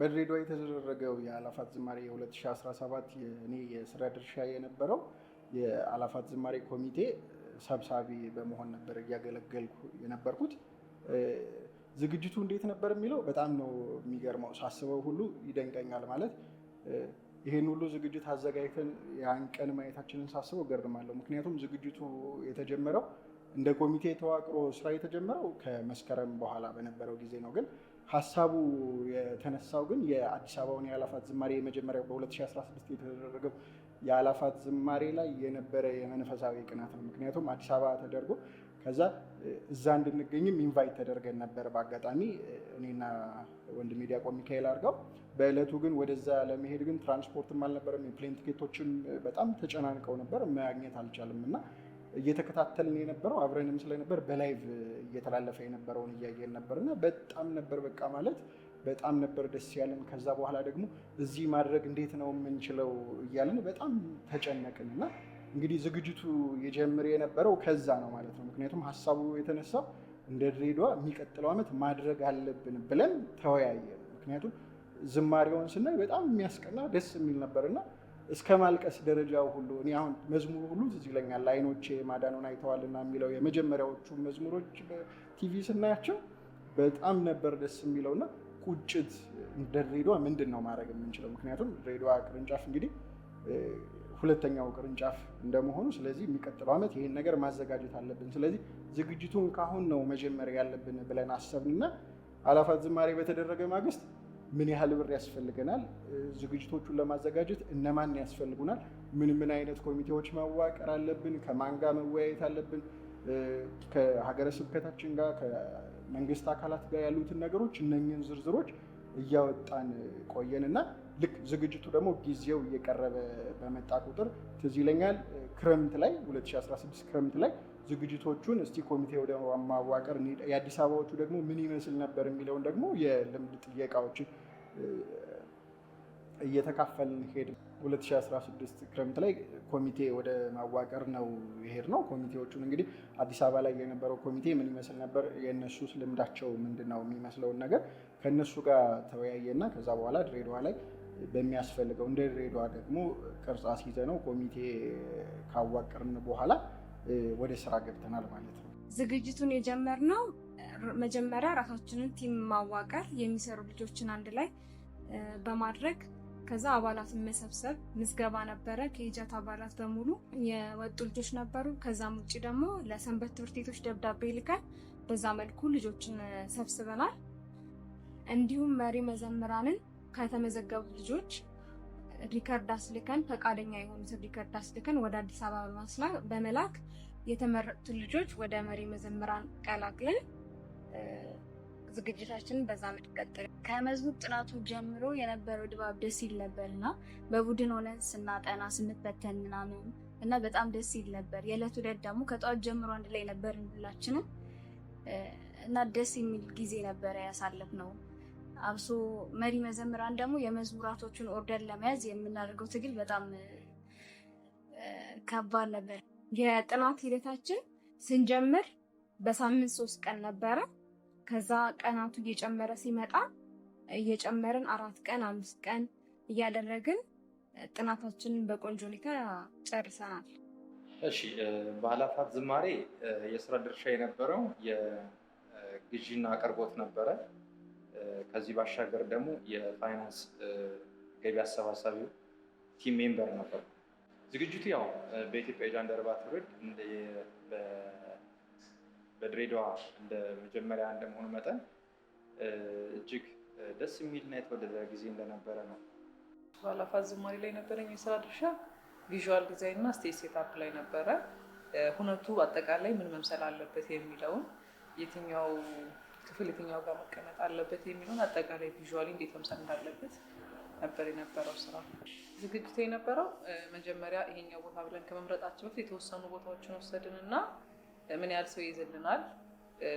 በድሬዳዋ የተደረገው የአላፋት ዝማሬ 2017 እኔ የስራ ድርሻ የነበረው የአላፋት ዝማሬ ኮሚቴ ሰብሳቢ በመሆን ነበር እያገለገልኩ የነበርኩት። ዝግጅቱ እንዴት ነበር የሚለው በጣም ነው የሚገርመው። ሳስበው ሁሉ ይደንቀኛል። ማለት ይሄን ሁሉ ዝግጅት አዘጋጅተን ያን ቀን ማየታችንን ሳስበው ገርማለሁ። ምክንያቱም ዝግጅቱ የተጀመረው እንደ ኮሚቴ ተዋቅሮ ስራ የተጀመረው ከመስከረም በኋላ በነበረው ጊዜ ነው። ግን ሀሳቡ የተነሳው ግን የአዲስ አበባውን የአላፋት ዝማሬ የመጀመሪያው በ2016 የተደረገው የአላፋት ዝማሬ ላይ የነበረ የመንፈሳዊ ቅናት ነው። ምክንያቱም አዲስ አበባ ተደርጎ ከዛ እዛ እንድንገኝም ኢንቫይት ተደርገን ነበር። በአጋጣሚ እኔና ወንድሜ ዲያቆን ሚካኤል አድርገው፣ በዕለቱ ግን ወደዛ ለመሄድ ግን ትራንስፖርትም አልነበረም። የፕሌን ቲኬቶችን በጣም ተጨናንቀው ነበር፣ ማግኘት አልቻልም እና እየተከታተልን የነበረው አብረንም ስለነበር በላይቭ እየተላለፈ የነበረውን እያየን ነበርና በጣም ነበር በቃ ማለት በጣም ነበር ደስ ያለን። ከዛ በኋላ ደግሞ እዚህ ማድረግ እንዴት ነው የምንችለው እያለን በጣም ተጨነቅን እና እንግዲህ ዝግጅቱ የጀምር የነበረው ከዛ ነው ማለት ነው። ምክንያቱም ሀሳቡ የተነሳው እንደ ድሬዳዋ የሚቀጥለው ዓመት ማድረግ አለብን ብለን ተወያየን። ምክንያቱም ዝማሬውን ስናይ በጣም የሚያስቀና ደስ የሚል ነበርና እስከ ማልቀስ ደረጃው ሁሉ እኔ አሁን መዝሙሩ ሁሉ ትዝ ይለኛል። አይኖቼ ማዳኑን አይተዋልና የሚለው የመጀመሪያዎቹ መዝሙሮች በቲቪ ስናያቸው በጣም ነበር ደስ የሚለውና ቁጭት እንደ ድሬዳዋ ምንድን ነው ማድረግ የምንችለው? ምክንያቱም ድሬዳዋ ቅርንጫፍ እንግዲህ ሁለተኛው ቅርንጫፍ እንደመሆኑ ስለዚህ የሚቀጥለው ዓመት ይሄን ነገር ማዘጋጀት አለብን። ስለዚህ ዝግጅቱን ካሁን ነው መጀመር ያለብን ብለን አሰብንና አላፋት ዝማሬ በተደረገ ማግስት ምን ያህል ብር ያስፈልገናል፣ ዝግጅቶቹን ለማዘጋጀት እነማን ያስፈልጉናል፣ ምን አይነት ኮሚቴዎች ማዋቀር አለብን፣ ከማን ጋር መወያየት አለብን፣ ከሀገረ ስብከታችን ጋር ከመንግስት አካላት ጋር ያሉትን ነገሮች እነኝህን ዝርዝሮች እያወጣን ቆየንና ልክ ዝግጅቱ ደግሞ ጊዜው እየቀረበ በመጣ ቁጥር ትዝ ይለኛል ክረምት ላይ 2016 ክረምት ላይ ዝግጅቶቹን እስቲ ኮሚቴ ወደ ማዋቀር የአዲስ አበባዎቹ ደግሞ ምን ይመስል ነበር የሚለውን ደግሞ የልምድ ጥያቄዎችን እየተካፈልን ሄድ 2016 ክረምት ላይ ኮሚቴ ወደ ማዋቀር ነው የሄድ ነው። ኮሚቴዎቹን እንግዲህ አዲስ አበባ ላይ የነበረው ኮሚቴ ምን ይመስል ነበር፣ የእነሱስ ልምዳቸው ምንድን ነው የሚመስለውን ነገር ከእነሱ ጋር ተወያየና ከዛ በኋላ ድሬዳዋ ላይ በሚያስፈልገው እንደ ድሬዳዋ ደግሞ ቅርጽ አስይዘ ነው ኮሚቴ ካዋቀርን በኋላ ወደ ስራ ገብተናል ማለት ነው። ዝግጅቱን የጀመርነው መጀመሪያ ራሳችንን ቲም ማዋቀር የሚሰሩ ልጆችን አንድ ላይ በማድረግ ከዛ አባላትን መሰብሰብ ምዝገባ ነበረ። ከኢጃት አባላት በሙሉ የወጡ ልጆች ነበሩ። ከዛም ውጭ ደግሞ ለሰንበት ትምህርት ቤቶች ደብዳቤ ልከን በዛ መልኩ ልጆችን ሰብስበናል። እንዲሁም መሪ መዘምራንን ከተመዘገቡ ልጆች ሪከርድ አስልከን ፈቃደኛ የሆኑትን ሪከርድ አስልከን ወደ አዲስ አበባ በመላክ የተመረጡትን ልጆች ወደ መሪ መዘምራን ቀላቅለን ዝግጅታችንን በዛ ቀጥል። ከመዝሙር ጥናቱ ጀምሮ የነበረው ድባብ ደስ ይል ነበርና በቡድን ሆነን ስናጠና ስንፈተን ምናምን እና በጣም ደስ ይል ነበር። የዕለቱ ዕለት ደግሞ ከጠዋት ጀምሮ አንድ ላይ ነበርን ሁላችንም እና ደስ የሚል ጊዜ ነበረ ያሳለፍነው። አብሶ መሪ መዘምራን ደግሞ የመዝሙራቶቹን ኦርደር ለመያዝ የምናደርገው ትግል በጣም ከባድ ነበር። የጥናት ሂደታችን ስንጀምር በሳምንት 3 ቀን ነበረ። ከዛ ቀናቱ እየጨመረ ሲመጣ እየጨመርን 4 ቀን 5 ቀን እያደረግን ጥናታችንን በቆንጆ ሁኔታ ጨርሰናል። እሺ፣ በአላፋት ዝማሬ የስራ ድርሻ የነበረው የግዢና አቅርቦት ነበረ። ከዚህ ባሻገር ደግሞ የፋይናንስ ገቢ አሰባሳቢው ቲም ሜምበር ነበር። ዝግጅቱ ያው በኢትዮጵያ የጃንደረባ ትውልድ በድሬዳዋ እንደ መጀመሪያ እንደመሆኑ መጠን እጅግ ደስ የሚልና የተወደደ ጊዜ እንደነበረ ነው። በአላፋት ዝማሬ ላይ ነበረኝ የስራ ድርሻ ቪዥዋል ዲዛይን እና ስቴጅ ሴታፕ ላይ ነበረ። ሁነቱ አጠቃላይ ምን መምሰል አለበት የሚለውን የትኛው ክፍል የትኛው ጋር መቀመጥ አለበት የሚለውን አጠቃላይ ቪዥዋሊ እንዴት መምሰል እንዳለበት ነበር የነበረው ስራ። ዝግጅቱ የነበረው መጀመሪያ ይሄኛው ቦታ ብለን ከመምረጣችን በፊት የተወሰኑ ቦታዎችን ወሰድን እና ምን ያህል ሰው ይይዝልናል፣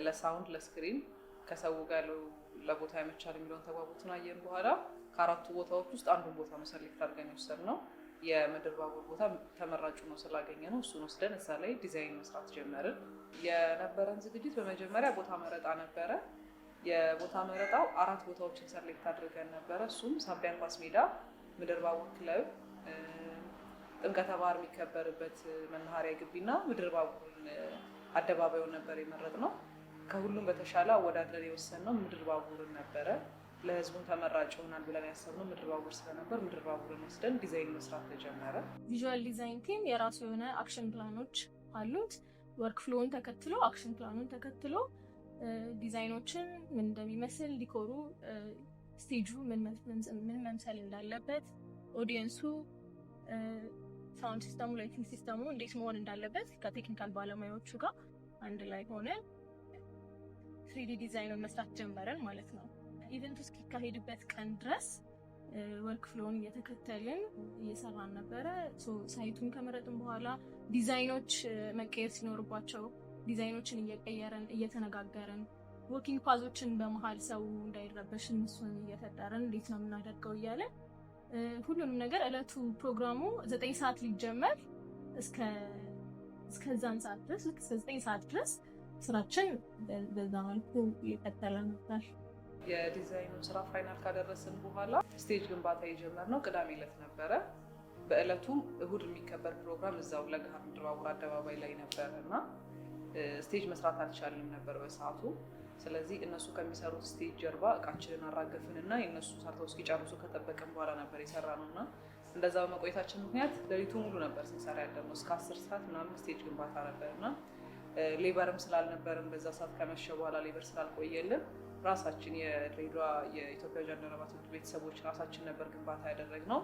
ለሳውንድ ለስክሪን ከሰው ጋር ለቦታ ያመቻል የሚለውን ተግባቦትን አየን። በኋላ ከአራቱ ቦታዎች ውስጥ አንዱን ቦታ መሰለክት አድርገን የወሰድነው የምድር ባቡር ቦታ ተመራጩ ነው ስላገኘ ነው። እሱን ወስደን እዛ ላይ ዲዛይን መስራት ጀመርን። የነበረን ዝግጅት በመጀመሪያ ቦታ መረጣ ነበረ። የቦታ መረጣው 4 ቦታዎችን ሰሌክት አድርገን ነበረ። እሱም ሳቢያን ኳስ ሜዳ፣ ምድር ባቡር ክለብ፣ ጥምቀተ ባህር የሚከበርበት መናኸሪያ ግቢና ምድር ባቡርን አደባባዩን ነበር የመረጥነው። ከሁሉም በተሻለ አወዳድረን የወሰንነው ምድር ባቡርን ነበረ። ለህዝቡን ተመራጭ ይሆናል ብለን ያሰብነው ምድር ባቡር ስለነበር ምድር ባቡርን ወስደን ዲዛይን መስራት ተጀመረ። ቪዥዋል ዲዛይን ቲም የራሱ የሆነ አክሽን ፕላኖች አሉት። ወርክ ፍሎውን ተከትሎ አክሽን ፕላኑን ተከትሎ ዲዛይኖችን ምን እንደሚመስል፣ ዲኮሩ፣ ስቴጁ ምን መምሰል እንዳለበት፣ ኦዲየንሱ፣ ሳውንድ ሲስተሙ፣ ላይቲንግ ሲስተሙ እንዴት መሆን እንዳለበት ከቴክኒካል ባለሙያዎቹ ጋር አንድ ላይ ሆነ 3D ዲዛይኑን መስራት ጀመረን ማለት ነው። ኢቨንቱ እስኪካሄድበት ቀን ድረስ ወርክ ፍሎውን እየተከተልን እየሰራን ነበረ። ሳይቱን ከመረጥን በኋላ ዲዛይኖች መቀየር ሲኖርባቸው ዲዛይኖችን እየቀየረን እየተነጋገርን፣ ወርኪንግ ፓዞችን በመሀል ሰው እንዳይረበሽ እሱን እየፈጠርን እንዴት ነው የምናደርገው እያለ ሁሉንም ነገር እለቱ ፕሮግራሙ 9 ሰዓት ሊጀመር እስከዛን ሰዓት ድረስ እስከ 9 ሰዓት ድረስ ስራችን በዛ መልኩ እየቀጠለ ነበር። የዲዛይኑን ስራ ፋይናል ካደረስን በኋላ ስቴጅ ግንባታ የጀመርነው ቅዳሜ ዕለት ነበረ። በእለቱም እሁድ የሚከበር ፕሮግራም እዛው ለገሃር ምድር ባቡር አደባባይ ላይ ነበረ እና ስቴጅ መስራት አልቻልንም ነበር በሰዓቱ። ስለዚህ እነሱ ከሚሰሩት ስቴጅ ጀርባ እቃችንን አራገፍንና የእነሱ ሰርተው እስኪጨርሱ ከጠበቅን በኋላ ነበር የሰራነው እና እንደዛ በመቆየታችን ምክንያት ሌሊቱ ሙሉ ነበር ስንሰራ ያለነው። እስከ 10 ሰዓት ምናምን ስቴጅ ግንባታ ነበርና ሌበርም ስላልነበርን በዛ ሰዓት ከመሸ በኋላ ሌበር ስላልቆየልን ራሳችን የድሬዳዋ የኢትዮጵያ ጃንደረባ ትምህርት ቤት ቤተሰቦች ራሳችን ነበር ግንባታ ያደረግነው።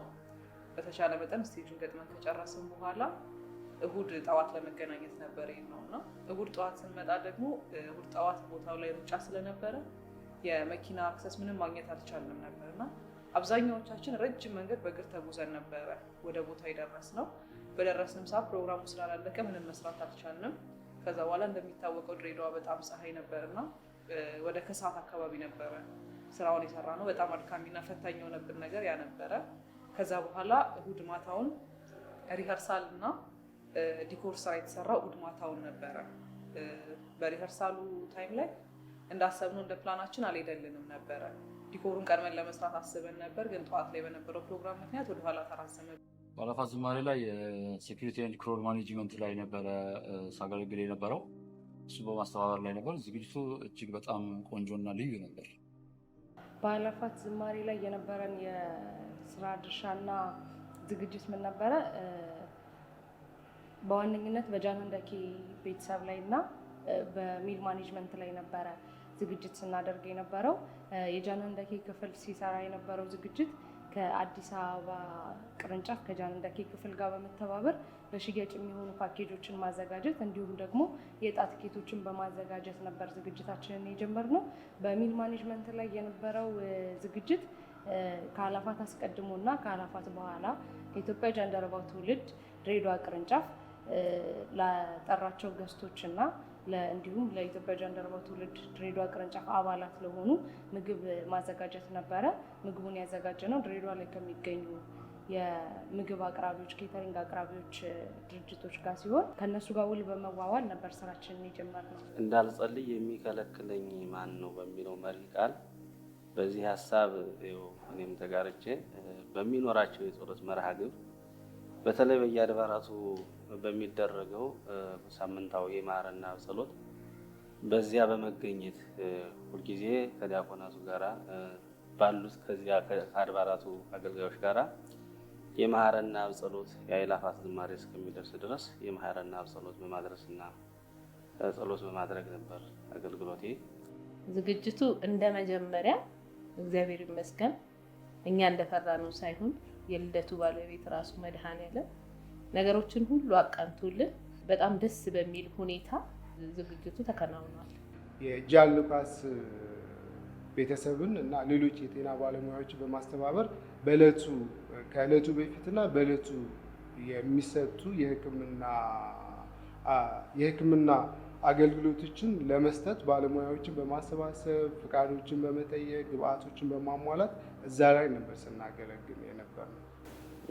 በተቻለ መጠን ስቴጁን ገጥመን ከጨረስን በኋላ እሁድ ጠዋት ለመገናኘት ነበር ይሄነውና እሁድ ጠዋት ስንመጣ ደግሞ እሁድ ጠዋት ቦታው ላይ ሩጫ ስለነበረ የመኪና አክሰስ ምንም ማግኘት አልቻልንም ነበርና አብዛኛዎቻችን ረጅም መንገድ በእግር ተጉዘን ነበረ ወደ ቦታ የደረስነው። በደረስንም ሰዓት ፕሮግራሙ ስላላለቀ ምንም መስራት አልቻልንም። ከዛ በኋላ እንደሚታወቀው ድሬዳዋ በጣም ፀሐይ ነበርና ወደ ከሰዓት አካባቢ ነበረ ስራውን የሰራ ነው። በጣም አድካሚና ፈታኝ የሆነብን ነገር ያ ነበረ። ከዛ በኋላ እሁድ ማታውን ሪኸርሳል እና ዲኮር ስራ የተሰራው እሁድ ማታውን ነበረ። በሪኸርሳሉ ታይም ላይ እንዳሰብነው እንደ ፕላናችን አልሄደልንም ነበረ። ዲኮሩን ቀድመን ለመስራት አስበን ነበር፣ ግን ጠዋት ላይ በነበረው ፕሮግራም ምክንያት ወደኋላ ተራዘመ። በአላፋት ዝማሬ ላይ ሴኩሪቲ ኤንድ ክራውድ ማኔጅመንት ላይ ነበረ ሳገለግል የነበረው። እሱ በማስተባበር ላይ ነበር። ዝግጅቱ እጅግ በጣም ቆንጆና ልዩ ነበር። በአላፋት ዝማሬ ላይ የነበረን የስራ ድርሻና ዝግጅት ምን ነበረ? በዋነኝነት በጃንህንደኬ ቤተሰብ ላይ እና በሚል ማኔጅመንት ላይ ነበረ ዝግጅት ስናደርግ የነበረው። የጃንህንደኬ ክፍል ሲሰራ የነበረው ዝግጅት ከአዲስ አበባ ቅርንጫፍ ከጃንህንደኬ ክፍል ጋር በመተባበር ለሽያጭ የሚሆኑ ፓኬጆችን ማዘጋጀት እንዲሁም ደግሞ የዕጣ ትኬቶችን በማዘጋጀት ነበር ዝግጅታችንን የጀመርነው። በሚል ማኔጅመንት ላይ የነበረው ዝግጅት ከአላፋት አስቀድሞ እና ከአላፋት በኋላ ከኢትዮጵያ ጃንደረባው ትውልድ ድሬዳዋ ቅርንጫፍ ለጠራቸው ገስቶች እና እንዲሁም ለኢትዮጵያ ጃንደረባው ትውልድ ድሬዳዋ ቅርንጫፍ አባላት ለሆኑ ምግብ ማዘጋጀት ነበረ። ምግቡን ያዘጋጀነው ድሬዳዋ ላይ ከሚገኙ የምግብ አቅራቢዎች፣ ኬተሪንግ አቅራቢዎች ድርጅቶች ጋር ሲሆን ከእነሱ ጋር ውል በመዋዋል ነበር ስራችንን የጀመርነው። እንዳልጸልይ የሚከለክለኝ ማን ነው በሚለው መሪ ቃል በዚህ ሀሳብ እኔም ተጋርቼ በሚኖራቸው የጸሎት መርሃ ግብር በተለይ በየአድባራቱ በሚደረገው ሳምንታዊ የማረና ጸሎት በዚያ በመገኘት ሁልጊዜ ከዲያቆናቱ ጋራ ባሉት ከዚያ ከአድባራቱ አገልጋዮች ጋራ የማረና ጸሎት የአእላፋት ዝማሬ እስከሚደርስ ድረስ የማረና ጸሎት በማድረስና ጸሎት በማድረግ ነበር አገልግሎቴ። ዝግጅቱ እንደ መጀመሪያ እግዚአብሔር ይመስገን እኛ እንደፈራነው ሳይሆን የልደቱ ባለቤት ራሱ መድኃኔዓለም ነገሮችን ሁሉ አቃንቶልን በጣም ደስ በሚል ሁኔታ ዝግጅቱ ተከናውኗል። የጃን ሉካስ ቤተሰብን እና ሌሎች የጤና ባለሙያዎችን በማስተባበር ከዕለቱ በፊትና በዕለቱ የሚሰጡ የሕክምና አገልግሎቶችን ለመስጠት ባለሙያዎችን በማሰባሰብ ፍቃዶችን በመጠየቅ ግብአቶችን በማሟላት እዛ ላይ ነበር ስናገለግል የነበር ነው።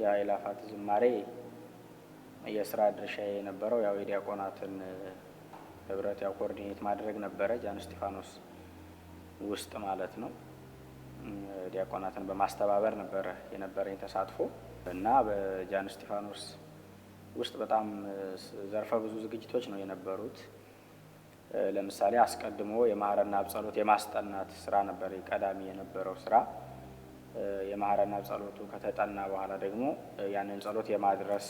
የአእላፋት ዝማሬ የስራ ድርሻ የነበረው ያው የዲያቆናትን ህብረት ያው ኮኦርዲኔት ማድረግ ነበረ። ጃን እስጢፋኖስ ውስጥ ማለት ነው ዲያቆናትን በማስተባበር ነበረ የነበረኝ ተሳትፎ እና በጃን እስጢፋኖስ ውስጥ በጣም ዘርፈ ብዙ ዝግጅቶች ነው የነበሩት። ለምሳሌ አስቀድሞ የማህረና አብ ጸሎት የማስጠናት ስራ ነበር ቀዳሚ የነበረው ስራ። የማህረና አብ ጸሎቱ ከተጠና በኋላ ደግሞ ያንን ጸሎት የማድረስ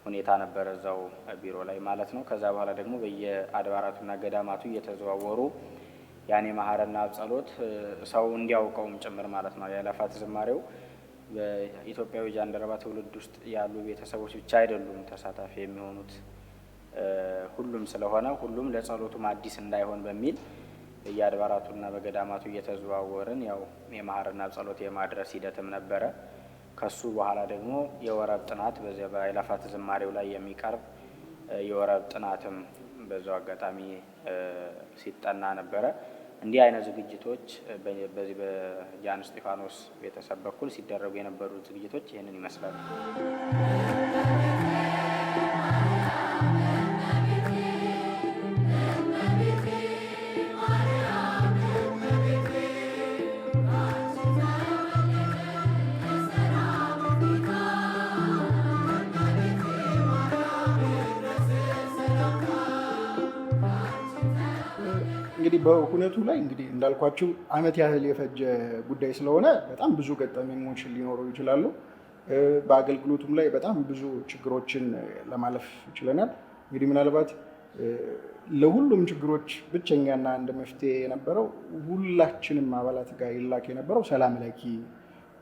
ሁኔታ ነበረ እዛው ቢሮ ላይ ማለት ነው። ከዛ በኋላ ደግሞ በየአድባራቱና ገዳማቱ እየተዘዋወሩ ያኔ የማህረና አብ ጸሎት ሰው እንዲያውቀውም ጭምር ማለት ነው። የአእላፋት ዝማሬው በኢትዮጵያዊ ጃንደረባ ትውልድ ውስጥ ያሉ ቤተሰቦች ብቻ አይደሉም ተሳታፊ የሚሆኑት ሁሉም ስለሆነ ሁሉም ለጸሎቱም አዲስ እንዳይሆን በሚል በየአድባራቱና በገዳማቱ እየተዘዋወርን ያው የማህረና አብ ጸሎት የማድረስ ሂደትም ነበረ። ከሱ በኋላ ደግሞ የወረብ ጥናት በዚያ በአእላፋት ዝማሬው ላይ የሚቀርብ የወረብ ጥናትም በዛው አጋጣሚ ሲጠና ነበረ። እንዲህ አይነት ዝግጅቶች በዚህ በጃን እስጢፋኖስ ቤተሰብ በኩል ሲደረጉ የነበሩ ዝግጅቶች ይህንን ይመስላሉ። እንግዲህ በሁነቱ ላይ እንግዲህ እንዳልኳችሁ ዓመት ያህል የፈጀ ጉዳይ ስለሆነ በጣም ብዙ ገጠመኞች ሊኖሩ ይችላሉ። በአገልግሎቱም ላይ በጣም ብዙ ችግሮችን ለማለፍ ይችለናል። እንግዲህ ምናልባት ለሁሉም ችግሮች ብቸኛና እንደ መፍትሄ የነበረው ሁላችንም አባላት ጋር ይላክ የነበረው ሰላም ለኪ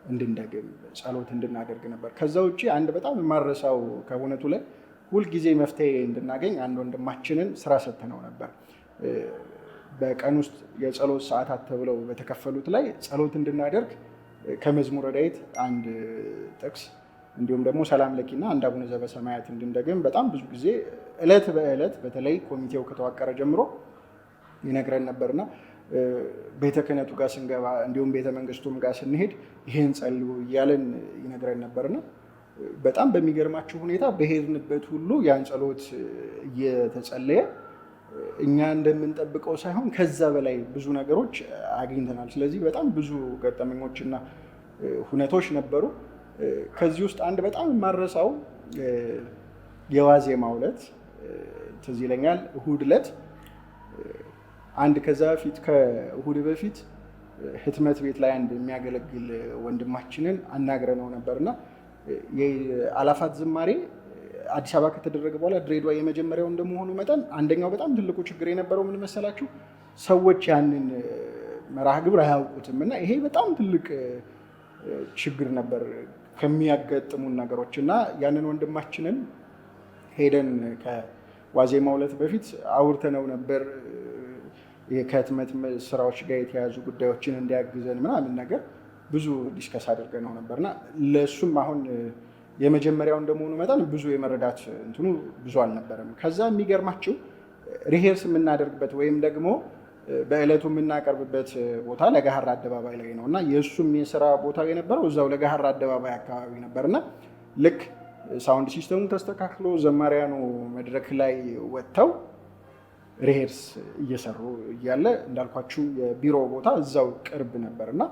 እንድንደግም ጸሎት እንድናደርግ ነበር። ከዛ ውጭ አንድ በጣም የማረሳው ከሁነቱ ላይ ሁልጊዜ መፍትሄ እንድናገኝ አንድ ወንድማችንን ስራ ሰጥተነው ነበር። በቀን ውስጥ የጸሎት ሰዓታት ተብለው በተከፈሉት ላይ ጸሎት እንድናደርግ ከመዝሙረ ዳዊት አንድ ጥቅስ እንዲሁም ደግሞ ሰላም ለኪና አንድ አቡነ ዘበሰማያት እንድንደግም በጣም ብዙ ጊዜ እለት በእለት በተለይ ኮሚቴው ከተዋቀረ ጀምሮ ይነግረን ነበርና ቤተ ክህነቱ ጋር ስንገባ እንዲሁም ቤተ መንግስቱም ጋር ስንሄድ ይሄን ጸልዩ እያለን ይነግረን ነበርና በጣም በሚገርማችሁ ሁኔታ በሄድንበት ሁሉ ያን ጸሎት እየተጸለየ እኛ እንደምንጠብቀው ሳይሆን ከዛ በላይ ብዙ ነገሮች አግኝተናል። ስለዚህ በጣም ብዙ ገጠመኞችና ሁነቶች ነበሩ። ከዚህ ውስጥ አንድ በጣም የማረሳው የዋዜማው ዕለት ትዝ ይለኛል። እሁድ ዕለት አንድ ከዛ በፊት ከእሁድ በፊት ህትመት ቤት ላይ አንድ የሚያገለግል ወንድማችንን አናግረነው ነበርና የአእላፋት ዝማሬ አዲስ አበባ ከተደረገ በኋላ ድሬዳዋ የመጀመሪያው እንደመሆኑ መጠን አንደኛው በጣም ትልቁ ችግር የነበረው ምን መሰላችሁ? ሰዎች ያንን መርሃ ግብር አያውቁትም እና ይሄ በጣም ትልቅ ችግር ነበር ከሚያጋጥሙን ነገሮች እና ያንን ወንድማችንን ሄደን ከዋዜማው ዕለት በፊት አውርተነው ነበር። ከህትመት ስራዎች ጋር የተያዙ ጉዳዮችን እንዲያግዘን ምናምን ነገር ብዙ ዲስከስ አድርገነው ነበርና ለእሱም አሁን የመጀመሪያው እንደመሆኑ መጠን ብዙ የመረዳት እንትኑ ብዙ አልነበረም። ከዛ የሚገርማችሁ ሪሄርስ የምናደርግበት ወይም ደግሞ በዕለቱ የምናቀርብበት ቦታ ለገሃር አደባባይ ላይ ነው እና የእሱም የስራ ቦታ የነበረው እዛው ለገሃር አደባባይ አካባቢ ነበርና ልክ ሳውንድ ሲስተሙ ተስተካክሎ ዘማሪያኑ መድረክ ላይ ወጥተው ሪሄርስ እየሰሩ እያለ እንዳልኳችሁ የቢሮ ቦታ እዛው ቅርብ ነበርና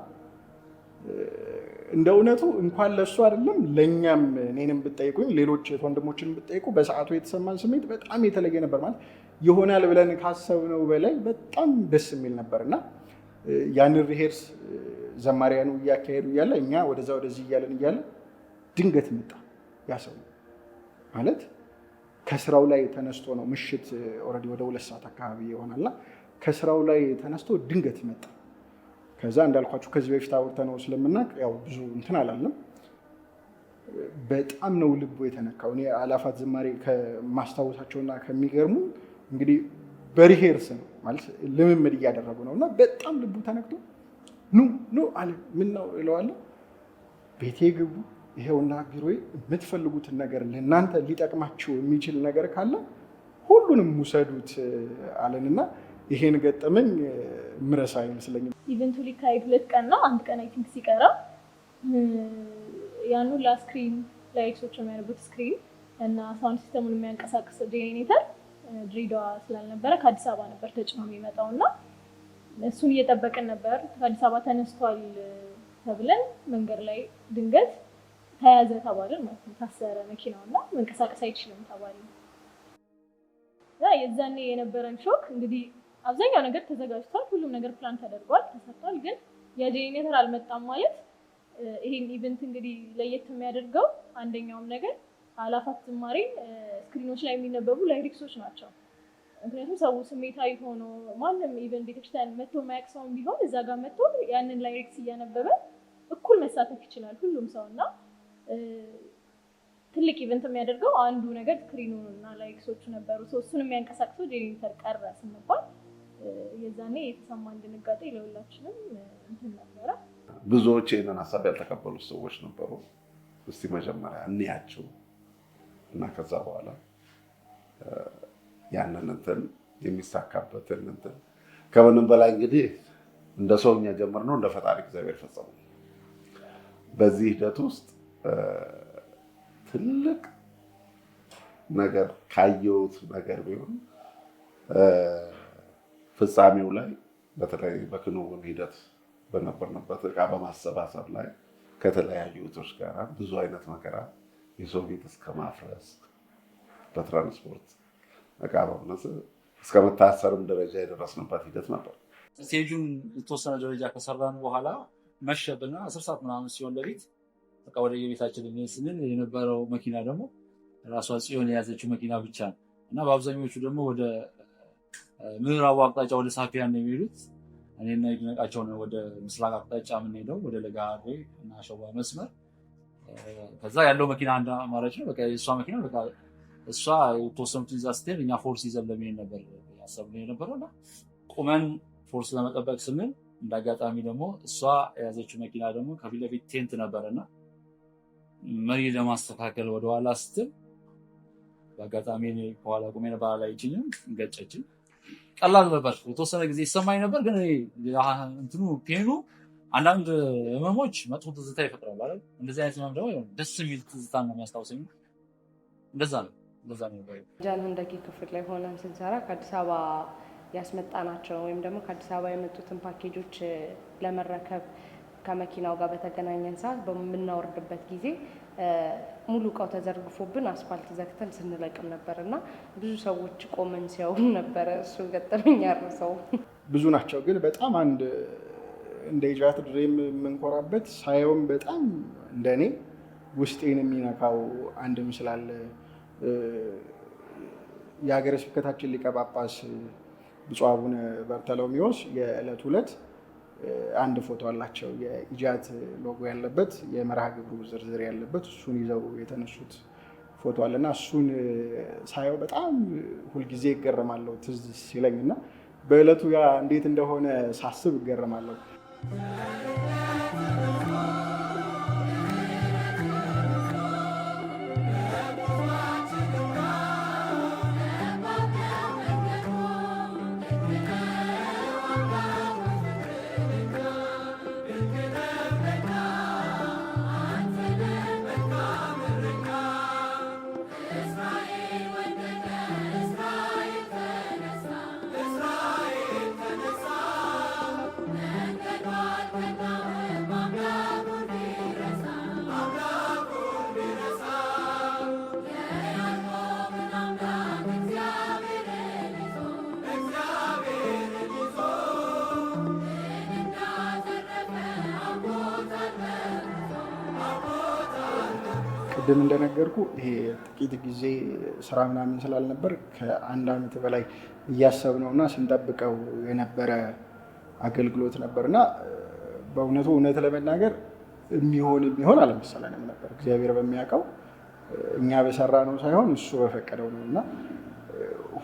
እንደ እውነቱ እንኳን ለእሱ አይደለም ለእኛም እኔንም ብጠይቁኝ ሌሎች ወንድሞችን ብጠይቁ በሰዓቱ የተሰማን ስሜት በጣም የተለየ ነበር። ማለት ይሆናል ብለን ካሰብነው በላይ በጣም ደስ የሚል ነበር እና ያንን ሪሄርስ ዘማሪያኑ እያካሄዱ እያለ እኛ ወደዛ ወደዚህ እያለን እያለ ድንገት መጣ ያ ሰው። ማለት ከስራው ላይ ተነስቶ ነው ምሽት ኦልሬዲ ወደ 2 ሰዓት አካባቢ ይሆናልና ከስራው ላይ ተነስቶ ድንገት መጣ። ከዛ እንዳልኳችሁ ከዚህ በፊት አውርተነው ስለምናውቅ ያው ብዙ እንትን አላለም። በጣም ነው ልቡ የተነካው። እኔ አእላፋት ዝማሬ ከማስታወሳቸውና ከሚገርሙ እንግዲህ በሪሄርስ ነው ማለት ልምምድ እያደረጉ ነው እና በጣም ልቡ ተነክቶ ኑ አለ። ምን ነው እለዋለሁ፣ ቤቴ ግቡ፣ ይሄውና ቢሮዬ፣ የምትፈልጉትን ነገር ለእናንተ ሊጠቅማችሁ የሚችል ነገር ካለ ሁሉንም ውሰዱት አለንና ይሄን ገጠመኝ ምረሳ አይመስለኝም። ኢቨንቱ ሊካሄድ 2 ቀን ነው። አንድ ቀን አይ ቲንክ ሲቀራ ያኑ ለስክሪን ላይቶች የሚያደርጉት ስክሪን እና ሳውንድ ሲስተሙን የሚያንቀሳቅስ ጄኔሬተር ድሬዳዋ ስላልነበረ ከአዲስ አበባ ነበር ተጭኖ የሚመጣው እና እሱን እየጠበቅን ነበር። ከአዲስ አበባ ተነስቷል ተብለን መንገድ ላይ ድንገት ተያዘ ተባልን ማለት ነው። ታሰረ መኪናውና መንቀሳቀስ አይችልም ተባልን። የዛኔ የነበረን ሾክ እንግዲህ አብዛኛው ነገር ተዘጋጅቷል፣ ሁሉም ነገር ፕላን ተደርጓል፣ ተሰርቷል። ግን የጄኔሬተር አልመጣም ማለት ይሄን ኢቨንት እንግዲህ ለየት የሚያደርገው አንደኛውም ነገር አእላፋት ዝማሬ ስክሪኖች ላይ የሚነበቡ ላይሪክሶች ናቸው። ምክንያቱም ሰው ስሜታዊ ሆኖ ማንም ኢቨን ቤተክርስቲያን መጥቶ የማያውቅ ሰውም ቢሆን እዛ ጋር መጥቶ ያንን ላይሪክስ እያነበበ እኩል መሳተፍ ይችላል ሁሉም ሰው እና ትልቅ ኢቨንት የሚያደርገው አንዱ ነገር ስክሪኑ እና ላይሪክሶቹ ነበሩ። እሱን የሚያንቀሳቅሰው ጄኔሬተር ቀረ ስንባል የዛኔ የተሰማን ድንጋጤ ለሁላችንም እንትን ነበረ። ብዙዎች ይህንን ሀሳብ ያልተቀበሉ ሰዎች ነበሩ። እስቲ መጀመሪያ እንያቸው እና ከዛ በኋላ ያንን እንትን የሚሳካበትን እንትን ከምንም በላይ እንግዲህ እንደ ሰውኛ ጀምር ነው እንደ ፈጣሪ እግዚአብሔር ፈጸመው። በዚህ ሂደት ውስጥ ትልቅ ነገር ካየሁት ነገር ቢሆን ፍጻሜው ላይ በተለይ በክንውን ሂደት በነበርንበት እቃ በማሰባሰብ ላይ ከተለያዩ እህቶች ጋር ብዙ አይነት መከራ የሰው ቤት እስከ ማፍረስ በትራንስፖርት እቃ በመነስ እስከ መታሰርም ደረጃ የደረስንበት ሂደት ነበር። ስቴጁን የተወሰነ ደረጃ ከሰራን በኋላ መሸብና 10 ሰዓት ምናምን ሲሆን ለሊት በቃ ወደ የቤታችን ስንል የነበረው መኪና ደግሞ ራሷ ጽዮን የያዘችው መኪና ብቻ ነው እና በአብዛኞቹ ደግሞ ወደ ምዕራቡ አቅጣጫ ወደ ሳፊያን ነው የሚሄዱት። እኔና ይድነቃቸው ነው ወደ ምስራቅ አቅጣጫ የምንሄደው ወደ ለጋሃሬ እና ሸዋ መስመር። ከዛ ያለው መኪና አንድ አማራጭ ነው። በቃ የእሷ መኪና በቃ እሷ የተወሰኑትን ይዛ ስትሄድ እኛ ፎርስ ይዘን ለመሄድ ነበር ያሰብነው የነበረውና ቁመን ፎርስ ለመጠበቅ ስንል እንዳጋጣሚ ደግሞ እሷ የያዘችው መኪና ደግሞ ከፊት ለፊት ቴንት ነበረና መሪ ለማስተካከል ወደኋላ ስትል በአጋጣሚ ከኋላ ቁሜ ነበር ላይ ይችላል እንገጨችን። ቀላል ነበር፣ የተወሰነ ጊዜ ይሰማኝ ነበር። ግን እንትኑ ፔኑ አንዳንድ ህመሞች መጥፎ ትዝታ ይፈጥራል አይደል? እንደዚህ አይነት ህመም ደግሞ ደስ የሚል ትዝታ ነው የሚያስታውሰኝ። እንደዛ ነው ጃን ህንደኪ ክፍል ላይ ሆነን ስንሰራ ከአዲስ አበባ ያስመጣናቸው ወይም ደግሞ ከአዲስ አበባ የመጡትን ፓኬጆች ለመረከብ ከመኪናው ጋር በተገናኘን ሰዓት በምናወርድበት ጊዜ ሙሉ እቃው ተዘርግፎብን አስፋልት ዘግተን ስንለቅም ነበር እና ብዙ ሰዎች ቆመን ሲያዩ ነበረ። እሱ ገጠመኝ ያረሰው ብዙ ናቸው። ግን በጣም አንድ እንደ ኢጃት ድሬም የምንኮራበት ሳየውም በጣም እንደኔ ውስጤን የሚነካው አንድ ምስል አለ። የሀገረ ስብከታችን ሊቀ ጳጳስ ብፁዕ አቡነ በርተሎሜዎስ የዕለት ሁለት አንድ ፎቶ አላቸው። የኢጃት ሎጎ ያለበት የመርሃ ግብሩ ዝርዝር ያለበት እሱን ይዘው የተነሱት ፎቶ አለና እሱን ሳየው በጣም ሁልጊዜ ይገረማለሁ ትዝ ሲለኝ እና በዕለቱ ያ እንዴት እንደሆነ ሳስብ ይገረማለሁ። ቅድም እንደነገርኩ ይሄ ጥቂት ጊዜ ስራ ምናምን ስላልነበር ከአንድ ዓመት በላይ እያሰብነውና ስንጠብቀው የነበረ አገልግሎት ነበርና በእውነቱ እውነት ለመናገር የሚሆን አልመሰለንም ነበር። እግዚአብሔር በሚያውቀው እኛ በሰራ ነው ሳይሆን እሱ በፈቀደው ነው እና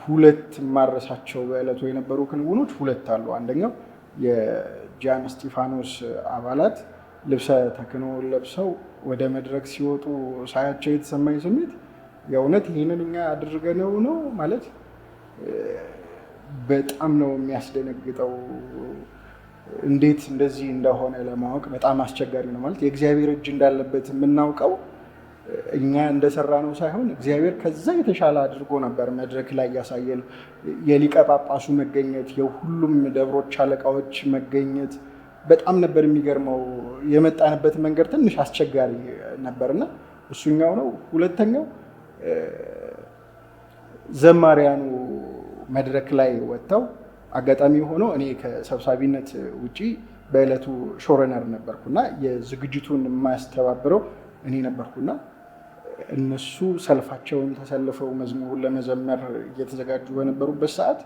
ሁለት ማረሳቸው በዕለቱ የነበሩ ክንውኖች ሁለት አሉ። አንደኛው የጃን እስጢፋኖስ አባላት ልብሰ ተክህኖ ለብሰው ወደ መድረክ ሲወጡ ሳያቸው የተሰማኝ ስሜት የእውነት ይህንን እኛ አድርገነው ነው ማለት በጣም ነው የሚያስደነግጠው። እንዴት እንደዚህ እንደሆነ ለማወቅ በጣም አስቸጋሪ ነው ማለት የእግዚአብሔር እጅ እንዳለበት የምናውቀው እኛ እንደሰራ ነው ሳይሆን እግዚአብሔር ከዛ የተሻለ አድርጎ ነበር መድረክ ላይ ያሳየን። የሊቀ ጳጳሱ መገኘት፣ የሁሉም ደብሮች አለቃዎች መገኘት በጣም ነበር የሚገርመው። የመጣንበት መንገድ ትንሽ አስቸጋሪ ነበርና እሱኛው ነው። ሁለተኛው ዘማሪያኑ መድረክ ላይ ወጥተው አጋጣሚ ሆኖ እኔ ከሰብሳቢነት ውጪ በዕለቱ ሾረነር ነበርኩና የዝግጅቱን የማያስተባብረው እኔ ነበርኩና እነሱ ሰልፋቸውን ተሰልፈው መዝሙሩን ለመዘመር እየተዘጋጁ በነበሩበት ሰዓት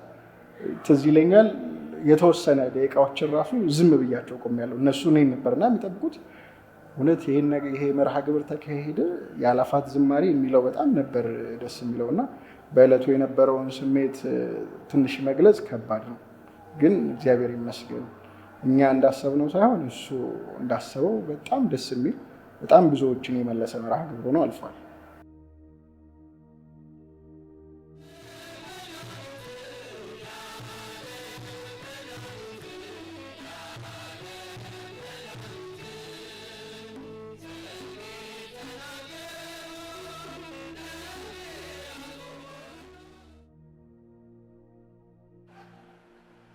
ትዝ ይለኛል የተወሰነ ደቂቃዎችን ራሱ ዝም ብያቸው ቆሜያለሁ። እነሱ እኔን ነበርና የሚጠብቁት። እውነት ይሄ መርሃ ግብር ተካሄደ የአእላፋት ዝማሬ የሚለው በጣም ነበር ደስ የሚለውና በዕለቱ የነበረውን ስሜት ትንሽ መግለጽ ከባድ ነው። ግን እግዚአብሔር ይመስገን እኛ እንዳሰብነው ሳይሆን እሱ እንዳሰበው በጣም ደስ የሚል በጣም ብዙዎችን የመለሰ መርሃ ግብር ሆኖ አልፏል።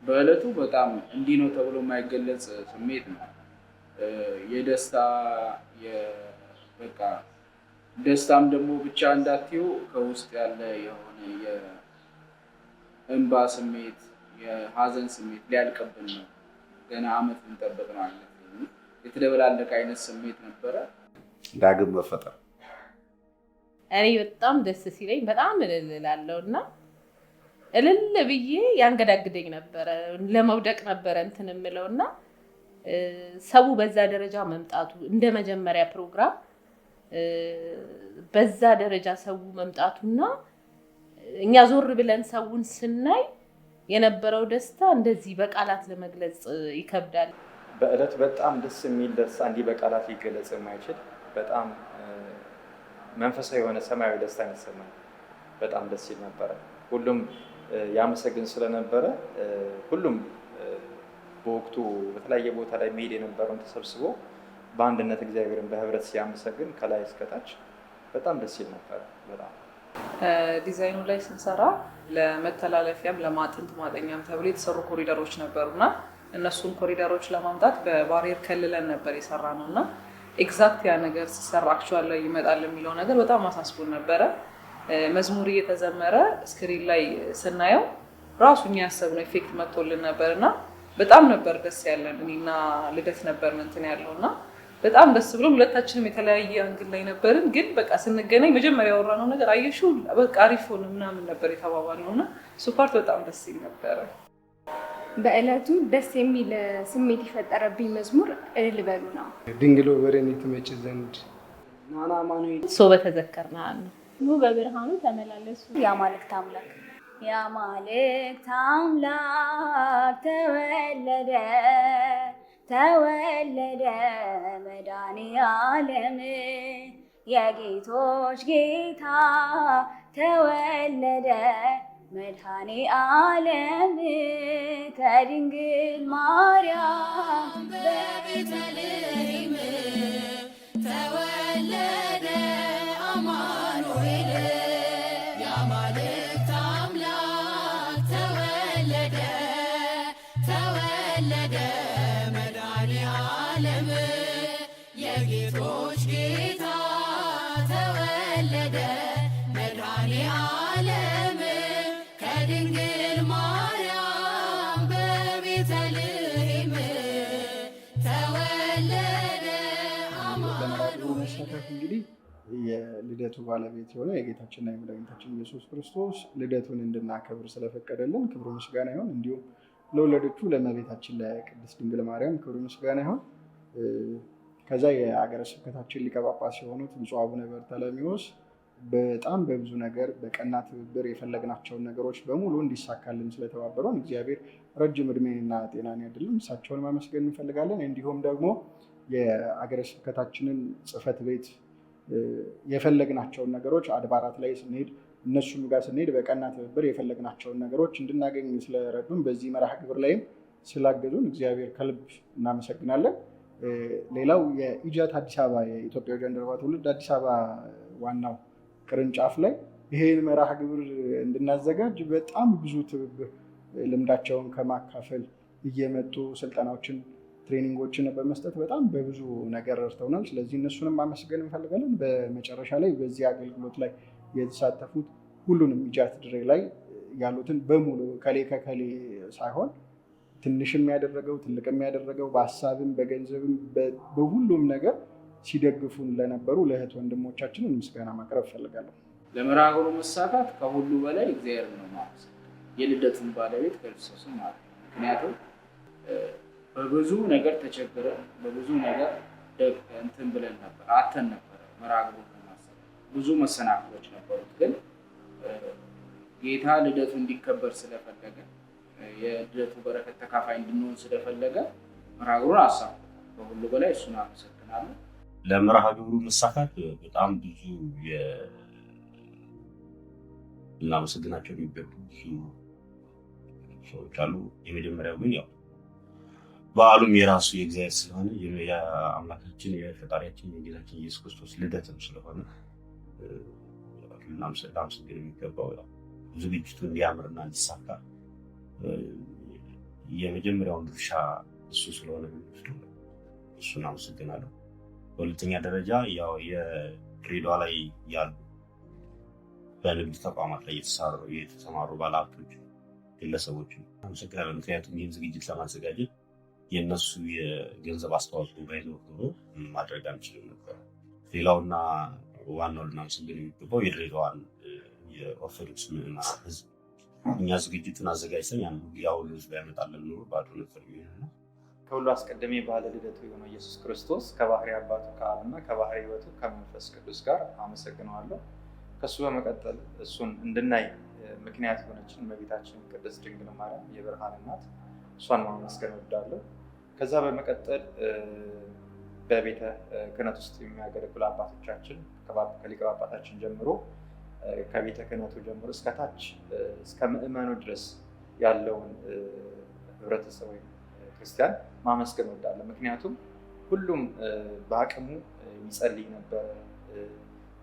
በዕለቱ በጣም እንዲህ ነው ተብሎ የማይገለጽ ስሜት ነው። የደስታ በቃ ደስታም ደግሞ ብቻ እንዳትዩ ከውስጥ ያለ የሆነ የእንባ ስሜት፣ የሀዘን ስሜት ሊያልቅብን ነው ገና ዓመት ልንጠብቅ ነው አይነት የተደበላለቀ አይነት ስሜት ነበረ። ዳግም መፈጠር እኔ በጣም ደስ ሲለኝ በጣም እልል እላለሁ እና እልል ብዬ ያንገዳግደኝ ነበረ። ለመውደቅ ነበረ እንትን የምለው እና ሰው በዛ ደረጃ መምጣቱ እንደ መጀመሪያ ፕሮግራም በዛ ደረጃ ሰው መምጣቱና እኛ ዞር ብለን ሰውን ስናይ የነበረው ደስታ እንደዚህ በቃላት ለመግለጽ ይከብዳል። በዕለት በጣም ደስ የሚል ደስታ እንዲህ በቃላት ሊገለጽ የማይችል በጣም መንፈሳዊ የሆነ ሰማያዊ ደስታ የሚሰማኝ በጣም ደስ ይል ነበረ። ሁሉም ያመሰግን ስለነበረ ሁሉም በወቅቱ በተለያየ ቦታ ላይ መሄድ የነበረውን ተሰብስቦ በአንድነት እግዚአብሔርን በህብረት ሲያመሰግን ከላይ እስከታች በጣም ደስ ይል ነበረ። በጣም ዲዛይኑ ላይ ስንሰራ ለመተላለፊያም ለማጥንት ማጠኛም ተብሎ የተሰሩ ኮሪደሮች ነበሩና እነሱን ኮሪደሮች ለማምጣት በባሪየር ከልለን ነበር የሰራ ነው እና ኤግዛክት ያ ነገር ሲሰራ አክቹዋል ላይ ይመጣል የሚለው ነገር በጣም አሳስቦን ነበረ። መዝሙር እየተዘመረ ስክሪን ላይ ስናየው ራሱ እኛ ያሰብነው ኢፌክት መጥቶልን ነበርና በጣም ነበር ደስ ያለን። እኔና ልደት ነበር እንትን ያለውና በጣም ደስ ብሎ ሁለታችንም የተለያየ አንግል ላይ ነበርን። ግን በቃ ስንገናኝ መጀመሪያ ያወራነው ነገር አየሽው በቃ አሪፍ ሆነ ምናምን ነበር የተባባልነውና እሱ ፓርት በጣም ደስ ይል ነበረ። በዕለቱ ደስ የሚል ስሜት የፈጠረብኝ መዝሙር እልል በሉ ነው። ድንግሎ በረኔ ትመጪ ዘንድ ናና ማኑኤል ሶ በተዘከርና ኑ በብርሃኑ ተመላለሱ። የአማልክት አምላክ የአማልክት አምላክ ተወለደ ተወለደ መድኃኔዓለም የጌቶች ጌታ ተወለደ መድኃኔዓለም ከድንግል ማርያም በቤተልሔም ተወለደ አማኑኤል የአማልክት አምላክ ተወለደ ተወለደ መድኃኔዓለም የጌቶች ጌታ ተወለደ መድኃኔዓለም ከድንግል ማርያም በቤተልሔም ተወለደ አማኑኤል። እንግዲህ የልደቱ ባለቤት የሆነ የጌታችንና የመድኃኒታችን ኢየሱስ ክርስቶስ ልደቱን እንድናከብር ስለፈቀደልን ክብሩ ምስጋና ይሁን። እንዲሁም ለወለደችው ለእመቤታችን ለቅድስት ድንግል ማርያም ክብሩ ምስጋና ይሁን። ከዛ የሀገረ ስብከታችን ሊቀ ጳጳስ የሆኑት ብፁዕ አቡነ በርተሎሜዎስ በጣም በብዙ ነገር በቀና ትብብር የፈለግናቸውን ነገሮች በሙሉ እንዲሳካልን ስለተባበሩን እግዚአብሔር ረጅም እድሜና ጤናን ያድልን። እሳቸውን ማመስገን እንፈልጋለን። እንዲሁም ደግሞ የሀገረ ስብከታችንን ጽሕፈት ቤት የፈለግናቸውን ነገሮች አድባራት ላይ ስንሄድ እነሱም ጋር ስንሄድ በቀና ትብብር የፈለግናቸውን ነገሮች እንድናገኝ ስለረዱን በዚህ መርሃ ግብር ላይም ስላገዙን እግዚአብሔር ከልብ እናመሰግናለን። ሌላው የኢጃት አዲስ አበባ የኢትዮጵያ ጃንደረባ ትውልድ አዲስ አበባ ዋናው ቅርንጫፍ ላይ ይሄን መርሃ ግብር እንድናዘጋጅ በጣም ብዙ ትብብር ልምዳቸውን ከማካፈል እየመጡ ስልጠናዎችን፣ ትሬኒንጎችን በመስጠት በጣም በብዙ ነገር ረድተውናል። ስለዚህ እነሱንም ማመስገን እንፈልጋለን። በመጨረሻ ላይ በዚህ አገልግሎት ላይ የተሳተፉት ሁሉንም ኢጃት ድሬ ላይ ያሉትን በሙሉ ከሌ ከከሌ ሳይሆን ትንሽም ያደረገው ትልቅም ያደረገው በሀሳብም በገንዘብም በሁሉም ነገር ሲደግፉን ለነበሩ ለእህት ወንድሞቻችንን ምስጋና ማቅረብ እፈልጋለሁ። ለመርሃ ግብሩ መሳካት ከሁሉ በላይ እግዚአብሔር ነው ማለት የልደቱን ባለቤት ክርስቶስን ማለት ነው። ምክንያቱም በብዙ ነገር ተቸግረን በብዙ ነገር እንትን ብለን ነበር አተን ነበረ መርሃ ግብሩ ለማሰብ ብዙ መሰናክሎች ነበሩት። ግን ጌታ ልደቱ እንዲከበር ስለፈለገ የልደቱ በረከት ተካፋይ እንድንሆን ስለፈለገ መርሃ ግብሩን አሳብ ከሁሉ በላይ እሱን አመሰግናለሁ። ለመርሃ ግብሩ መሳካት በጣም ብዙ ልናመሰግናቸው የሚገቡ ብዙ ሰዎች አሉ። የመጀመሪያው ግን ያው በዓሉም የራሱ የእግዚአብሔር ስለሆነ የአምላካችን የፈጣሪያችን የጌታችን ኢየሱስ ክርስቶስ ልደትም ስለሆነ ልናመሰግን የሚገባው ዝግጅቱ እንዲያምርና እንዲሳካ የመጀመሪያውን ድርሻ እሱ ስለሆነ እሱን አመሰግናለሁ። በሁለተኛ ደረጃ ያው የድሬዳዋ ላይ ያሉ በንግድ ተቋማት ላይ የተሰማሩ ባለሀብቶች፣ ግለሰቦች አመሰግናለሁ። ምክንያቱም ይህን ዝግጅት ለማዘጋጀት የእነሱ የገንዘብ አስተዋጽኦ ባይኖር ኖሮ ማድረግ አንችልም ነበር። ሌላውና ዋናው ልናመሰግን የሚገባው የድሬዳዋን የኦርቶዶክስ ምዕመናን ህዝብ እኛ ዝግጅቱን አዘጋጅተን ያን ሁሉ ህዝብ ያመጣለን ኖሮ ባዶ ነበር የሚሆነው። ከሁሉ አስቀድሜ ባለ ልደቱ የሆነው ኢየሱስ ክርስቶስ ከባህሪ አባቱ ከአብና ከባህሪ ሕይወቱ ከመንፈስ ቅዱስ ጋር አመሰግነዋለሁ። ከሱ በመቀጠል እሱን እንድናይ ምክንያት የሆነችን እመቤታችን ቅድስት ድንግል ማርያም የብርሃን እናት እሷን ማመስገን እወዳለሁ። ከዛ በመቀጠል በቤተ ክህነት ውስጥ የሚያገለግሉ አባቶቻችን ከሊቀ ጳጳሳችን ጀምሮ ከቤተ ክህነቱ ጀምሮ እስከታች እስከ ምዕመኑ ድረስ ያለውን ህብረተሰብ ወይም ክርስቲያን ማመስገን እወዳለሁ። ምክንያቱም ሁሉም በአቅሙ የሚጸልይ ነበር፣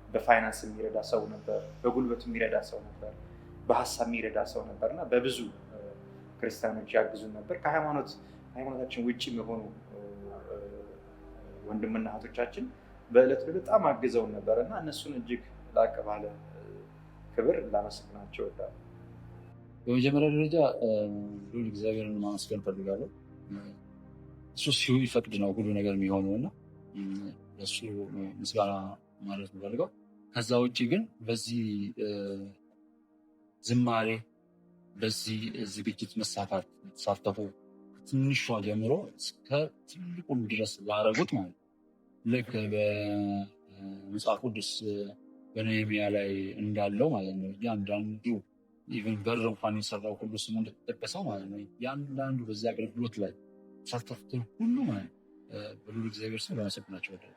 በፋይናንስ የሚረዳ ሰው ነበር፣ በጉልበቱ የሚረዳ ሰው ነበር፣ በሀሳብ የሚረዳ ሰው ነበር እና በብዙ ክርስቲያኖች ያግዙን ነበር። ከሃይማኖታችን ውጭ የሆኑ ወንድምና እህቶቻችን በዕለት በጣም አግዘውን ነበር እና እነሱን እጅግ ላቅ ባለ ክብር ላመሰግናቸው እወዳለሁ። በመጀመሪያ ደረጃ ሁሉ እግዚአብሔርን ማመስገን ፈልጋለሁ። እሱ ሲፈቅድ ነው ሁሉ ነገር የሚሆነው እና እሱ ምስጋና ማለት ፈልገው። ከዛ ውጭ ግን በዚህ ዝማሬ በዚህ ዝግጅት መሳተፍ ተሳተፉ ትንሿ ጀምሮ እስከ ትልቁ ድረስ ላደረጉት ማለት ልክ በመጽሐፍ ቅዱስ በነህምያ ላይ እንዳለው ማለት ነው። እያንዳንዱ ኢቨን በር እንኳን የሰራው ሁሉ ስሙ እንደተጠቀሰው ማለት ነው። እያንዳንዱ በዚህ አገልግሎት ላይ ተሳተፉትን ሁሉ ማለት በልዑል እግዚአብሔር ስም ለማመሰግናቸው እወዳለሁ።